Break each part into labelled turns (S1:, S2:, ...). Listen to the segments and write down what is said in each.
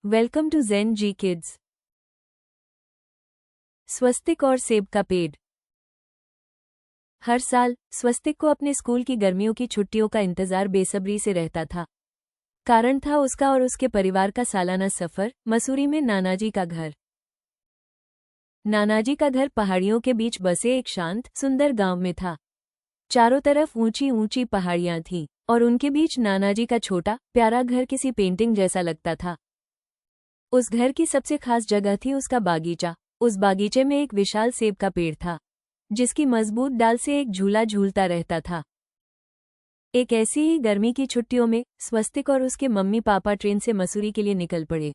S1: Welcome to Zen G kids. स्वस्तिक और सेब का पेड़। हर साल स्वस्तिक को अपने स्कूल की गर्मियों की छुट्टियों का इंतजार बेसब्री से रहता था। कारण था उसका और उसके परिवार का सालाना सफर मसूरी में नानाजी का घर। नानाजी का घर पहाड़ियों के बीच बसे एक शांत सुंदर गांव में था। चारों तरफ ऊंची ऊंची पहाड़ियां थीं और उनके बीच नानाजी का छोटा प्यारा घर किसी पेंटिंग जैसा लगता था। उस घर की सबसे खास जगह थी उसका बागीचा। उस बागीचे में एक विशाल सेब का पेड़ था जिसकी मजबूत डाल से एक झूला झूलता रहता था। एक ऐसी ही गर्मी की छुट्टियों में स्वस्तिक और उसके मम्मी पापा ट्रेन से मसूरी के लिए निकल पड़े।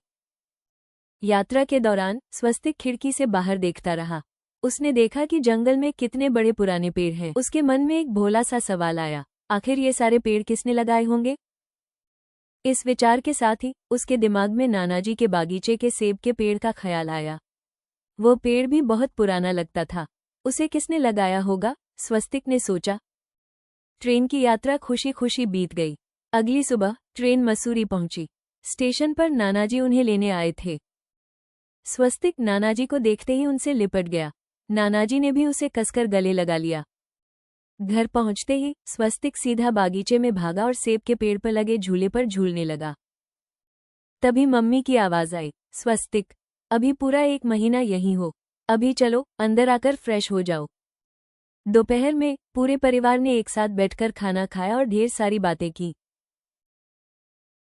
S1: यात्रा के दौरान स्वस्तिक खिड़की से बाहर देखता रहा। उसने देखा कि जंगल में कितने बड़े पुराने पेड़ हैं। उसके मन में एक भोला सा सवाल आया, आखिर ये सारे पेड़ किसने लगाए होंगे? इस विचार के साथ ही उसके दिमाग में नानाजी के बागीचे के सेब के पेड़ का ख्याल आया। वो पेड़ भी बहुत पुराना लगता था। उसे किसने लगाया होगा? स्वस्तिक ने सोचा। ट्रेन की यात्रा खुशी खुशी बीत गई। अगली सुबह ट्रेन मसूरी पहुंची। स्टेशन पर नानाजी उन्हें लेने आए थे। स्वस्तिक नानाजी को देखते ही उनसे लिपट गया। नानाजी ने भी उसे कसकर गले लगा लिया। घर पहुंचते ही स्वस्तिक सीधा बागीचे में भागा और सेब के पेड़ पर लगे झूले पर झूलने लगा। तभी मम्मी की आवाज आई, स्वस्तिक, अभी पूरा 1 महीना यहीं हो, अभी चलो अंदर आकर फ्रेश हो जाओ। दोपहर में पूरे परिवार ने एक साथ बैठकर खाना खाया और ढेर सारी बातें की।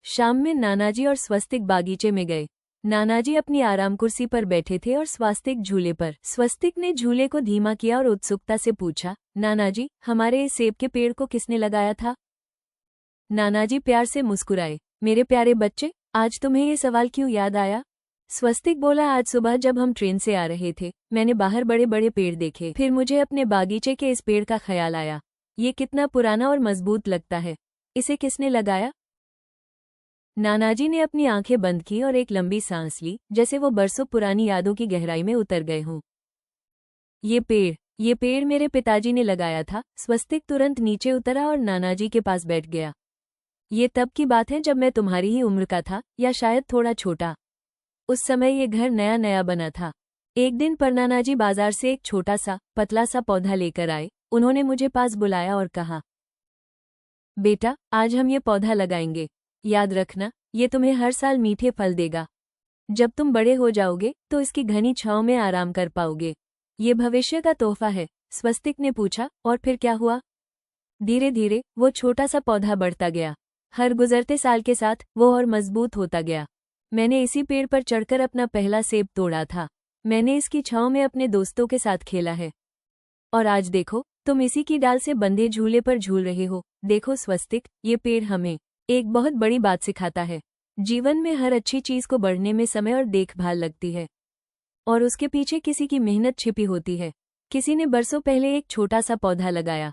S1: शाम में नानाजी और स्वस्तिक बागीचे में गए। नानाजी अपनी आराम कुर्सी पर बैठे थे और स्वस्तिक झूले पर। स्वस्तिक ने झूले को धीमा किया और उत्सुकता से पूछा, नानाजी, हमारे इस सेब के पेड़ को किसने लगाया था? नानाजी प्यार से मुस्कुराए, मेरे प्यारे बच्चे, आज तुम्हें ये सवाल क्यों याद आया? स्वस्तिक बोला, आज सुबह जब हम ट्रेन से आ रहे थे मैंने बाहर बड़े बड़े पेड़ देखे, फिर मुझे अपने बागीचे के इस पेड़ का ख्याल आया। ये कितना पुराना और मजबूत लगता है, इसे किसने लगाया? नानाजी ने अपनी आंखें बंद की और एक लंबी सांस ली, जैसे वो बरसों पुरानी यादों की गहराई में उतर गए हों। ये पेड़ मेरे पिताजी ने लगाया था। स्वस्तिक तुरंत नीचे उतरा और नानाजी के पास बैठ गया। ये तब की बात है जब मैं तुम्हारी ही उम्र का था, या शायद थोड़ा छोटा। उस समय ये घर नया नया बना था। एक दिन परनानाजी बाजार से एक छोटा सा पतला सा पौधा लेकर आए। उन्होंने मुझे पास बुलाया और कहा, बेटा, आज हम ये पौधा लगाएंगे। याद रखना, ये तुम्हें हर साल मीठे फल देगा। जब तुम बड़े हो जाओगे तो इसकी घनी छांव में आराम कर पाओगे। ये भविष्य का तोहफा है। स्वस्तिक ने पूछा, और फिर क्या हुआ? धीरे धीरे वो छोटा सा पौधा बढ़ता गया। हर गुजरते साल के साथ वो और मजबूत होता गया। मैंने इसी पेड़ पर चढ़कर अपना पहला सेब तोड़ा था। मैंने इसकी छांव में अपने दोस्तों के साथ खेला है। और आज देखो, तुम इसी की डाल से बंधे झूले पर झूल रहे हो। देखो स्वस्तिक, ये पेड़ हमें एक बहुत बड़ी बात सिखाता है। जीवन में हर अच्छी चीज को बढ़ने में समय और देखभाल लगती है, और उसके पीछे किसी की मेहनत छिपी होती है। किसी ने बरसों पहले एक छोटा सा पौधा लगाया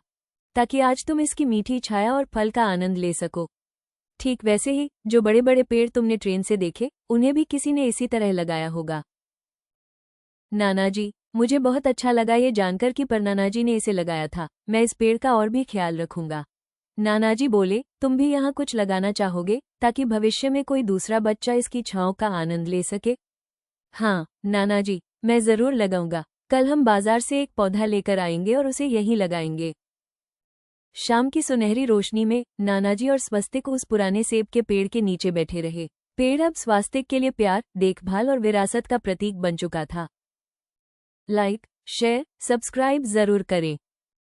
S1: ताकि आज तुम इसकी मीठी छाया और फल का आनंद ले सको। ठीक वैसे ही जो बड़े बड़े पेड़ तुमने ट्रेन से देखे, उन्हें भी किसी ने इसी तरह लगाया होगा। नानाजी, मुझे बहुत अच्छा लगा ये जानकर कि परनानाजी ने इसे लगाया था। मैं इस पेड़ का और भी ख्याल रखूंगा। नानाजी बोले, तुम भी यहाँ कुछ लगाना चाहोगे ताकि भविष्य में कोई दूसरा बच्चा इसकी छांव का आनंद ले सके? हाँ नानाजी, मैं जरूर लगाऊंगा। कल हम बाजार से एक पौधा लेकर आएंगे और उसे यहीं लगाएंगे। शाम की सुनहरी रोशनी में नानाजी और स्वस्तिक उस पुराने सेब के पेड़ के नीचे बैठे रहे। पेड़ अब स्वस्तिक के लिए प्यार, देखभाल और विरासत का प्रतीक बन चुका था। लाइक, शेयर, सब्सक्राइब जरूर करें।